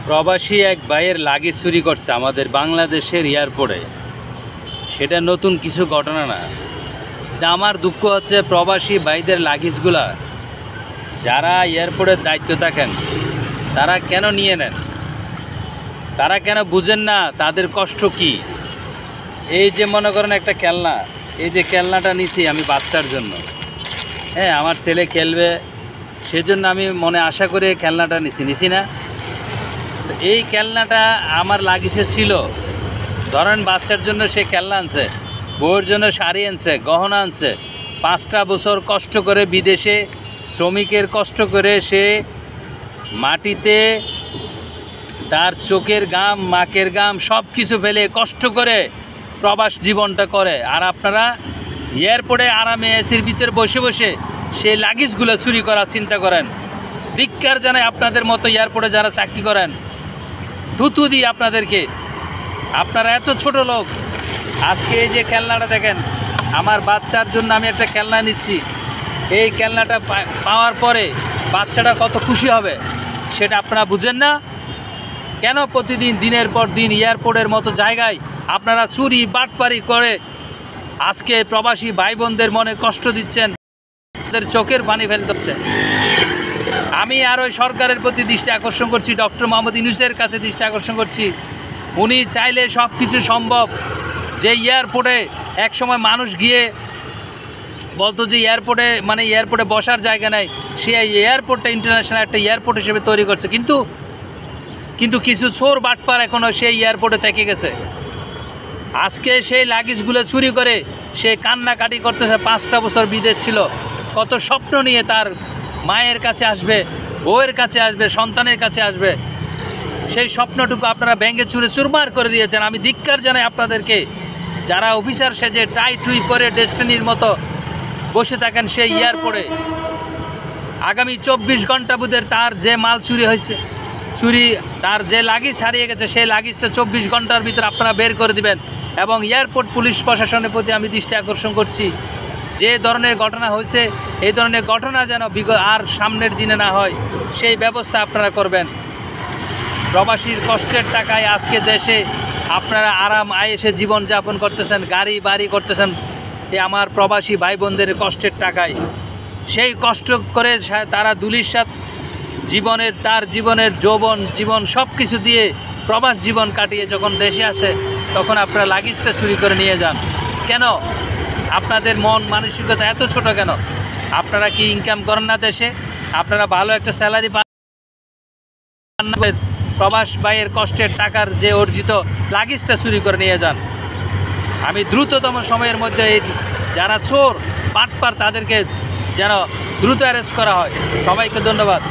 প্রবাসী এক ভাইয়ের লাগেজ চুরি করছে আমাদের বাংলাদেশের এয়ারপোর্টে। সেটা নতুন কিছু ঘটনা না। আমার দুঃখ হচ্ছে প্রবাসী ভাইদের লাগেজগুলা যারা এয়ারপোর্টের দায়িত্ব থাকেন তারা কেন নিয়ে নেন, তারা কেন বুঝেন না তাদের কষ্ট কি। এই যে মনে করেন একটা খেলনা, এই যে খেলনাটা নিছি আমি বাচ্চার জন্য, হ্যাঁ আমার ছেলে খেলবে সেজন্য আমি মনে আশা করে খেলনাটা নিছি না। এই খেলনাটা আমার লাগেজে ছিল, ধরেন বাচ্চার জন্য সে খেলনা আনছে, বউয়ের জন্য শাড়ি আনছে, গহনা আনছে, 5টা বছর কষ্ট করে বিদেশে শ্রমিকের কষ্ট করে সে মাটিতে তার চোখের ঘাম মাকের ঘাম সব কিছু ফেলে কষ্ট করে প্রবাস জীবনটা করে। আর আপনারা এয়ারপোর্টে আরামে এসির ভিতরে বসে বসে সেই লাগেজগুলো চুরি করার চিন্তা করেন। ধিক্কার জানাই আপনাদের মতো এয়ারপোর্টে যারা চাকরি করেন, থুতু দিই আপনাদেরকে। আপনারা এত ছোট লোক। আজকে এই যে খেলনাটা দেখেন, আমার বাচ্চার জন্য আমি একটা খেলনা নিচ্ছি, এই খেলনাটা পাওয়ার পরে বাচ্চাটা কত খুশি হবে সেটা আপনারা বুঝেন না। কেন প্রতিদিন দিনের পর দিন এয়ারপোর্টের মতো জায়গায় আপনারা চুরি বাটপারি করে আজকে প্রবাসী ভাই বোনদের মনে কষ্ট দিচ্ছেন, তাদের চোখের পানি ফেলতেছে। আমি আর ওই সরকারের প্রতি দৃষ্টি আকর্ষণ করছি, ডক্টর মোহাম্মদ ইউনূসের কাছে দৃষ্টি আকর্ষণ করছি। উনি চাইলে সব কিছু সম্ভব। যে এয়ারপোর্টে এক সময় মানুষ গিয়ে বলতো যে এয়ারপোর্টে বসার জায়গা নেই, সে এয়ারপোর্টটা ইন্টারন্যাশনাল একটা এয়ারপোর্ট হিসেবে তৈরি করছে। কিন্তু কিছু চোর বাটপার এখনও সেই এয়ারপোর্টে থেকে গেছে। আজকে সেই লাগেজগুলো চুরি করে সে কান্নাকাটি করতেছে। 5টা বছর বিদেশ ছিল, কত স্বপ্ন নিয়ে তার মায়ের কাছে আসবে, বউয়ের কাছে আসবে, সন্তানের কাছে আসবে, সেই স্বপ্নটুকু আপনারা ব্যাঙ্গে চুরমার করে দিয়েছেন। আমি ধিক্কার জানাই আপনাদেরকে, যারা অফিসার সেজে টাই টুই পরে ডেস্টিনির মতো বসে থাকেন সেই এয়ারপোর্টে। আগামী 24 ঘন্টা বুধের তার যে মাল চুরি হয়েছে, তার যে লাগেজ হারিয়ে গেছে, সেই লাগেজটা 24 ঘন্টার ভিতরে আপনারা বের করে দিবেন। এবং এয়ারপোর্ট পুলিশ প্রশাসনের প্রতি আমি দৃষ্টি আকর্ষণ করছি, যে ধরনের ঘটনা হয়েছে এই ধরনের ঘটনা যেন আর সামনের দিনে না হয় সেই ব্যবস্থা আপনারা করবেন। প্রবাসীর কষ্টের টাকায় আজকে দেশে আপনারা আরাম আয়েসে জীবনযাপন করতেছেন, গাড়ি বাড়ি করতেছেন, এই আমার প্রবাসী ভাই বোনদের কষ্টের টাকায়। সেই কষ্ট করে তারা দুলিশাত তার জীবনের যৌবন জীবন সব কিছু দিয়ে প্রবাস জীবন কাটিয়ে যখন দেশে আসে তখন আপনারা লাগেজটা চুরি করে নিয়ে যান। কেন আপনাদের মন মানসিকতা এত ছোট কেন? আপনারা কি ইনকাম করেন না দেশে? আপনারা ভালো একটা স্যালারি পান, প্রবাস ভাইয়ের কষ্টের টাকার যে অর্জিত লাগেজটা চুরি করে নিয়ে যান। আমি দ্রুততম সময়ের মধ্যে যারা চোর বাটপার তাদেরকে যেন দ্রুত অ্যারেস্ট করা হয়। সবাইকে ধন্যবাদ।